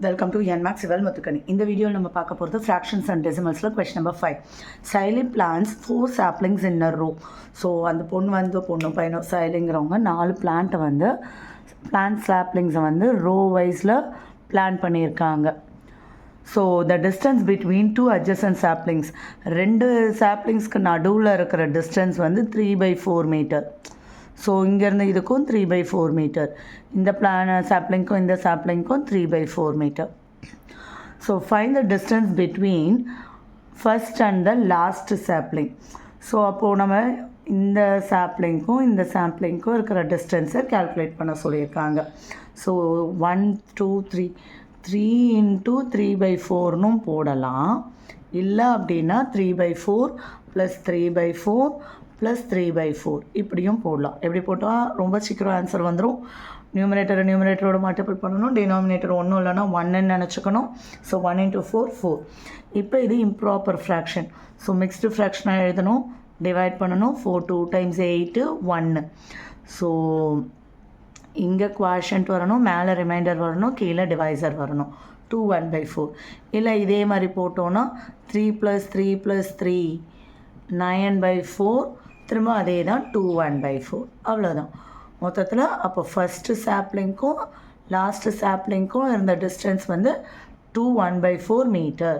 Welcome to NMAX சிவல் முத்துக்கணி. இந்த வீடியோவில் நம்ம பார்க்க போகிறது ஃப்ராக்ஷன்ஸ் அண்ட் டெசிமல்ஸில் கொஸ்டின் நம்பர் 5. சைலிங் plants 4 saplings in a row. So அந்த பொண்ணு பையனும் சைலிங்கிறவங்க 4 பிளான்ட்டை வந்து பிளான்ட் சாப்லிங்ஸை வந்து ரோ வைஸில் பிளான் பண்ணியிருக்காங்க. So the distance between 2 adjacent saplings, 2 சாப்லிங்ஸ்க்கு நடுவில் இருக்கிற டிஸ்டன்ஸ் வந்து 3/4 மீட்டர். ஸோ இங்கேருந்து இதுக்கும் 3/4 மீட்டர், இந்த சாப்லிங்க்கும் இந்த சாப்லிங்க்கும் 3/4 metre. So find the distance between first and the last sapling. So அப்போது நம்ம இந்த சாப்லிங்க்கும் இருக்கிற டிஸ்டன்ஸை கால்குலேட் பண்ண சொல்லியிருக்காங்க. ஸோ 1 2 3 3 × 3/4 போடலாம். இல்லை அப்படின்னா 3/4 + 3/4 + 3/4 இப்படியும் போடலாம். எப்படி போட்டால் ரொம்ப சீக்கிரம் ஆன்சர் வந்துடும். நியூமரேட்டரோட மல்டிபிள் பண்ணணும். டினாமினேட்டர் ஒன்றும் இல்லைனா 1ன்னு நினச்சிக்கணும். ஸோ 1 × 4 4. இப்போ இது இம்ப்ராப்பர் ஃப்ராக்ஷன். ஸோ மிக்ஸ்டு ஃப்ராக்ஷனாக எழுதணும், டிவைட் பண்ணணும். 4 2 × 8 1. ஸோ இங்கே குவாஷன்ட் வரணும், மேலே ரிமைண்டர் வரணும், கீழே டிவைசர் வரணும். 2 1/4. இல்லை இதே மாதிரி போட்டோன்னா 3 + 3 + 3 9/4. திரும்ப அதே தான் 2 1/4. அவ்வளோதான் மொத்தத்தில். அப்போ ஃபஸ்ட்டு சாப்லிங்க்கும் லாஸ்ட்டு சாப்லிங்க்கும் இருந்த டிஸ்டன்ஸ் வந்து 2 1/4 மீட்டர்.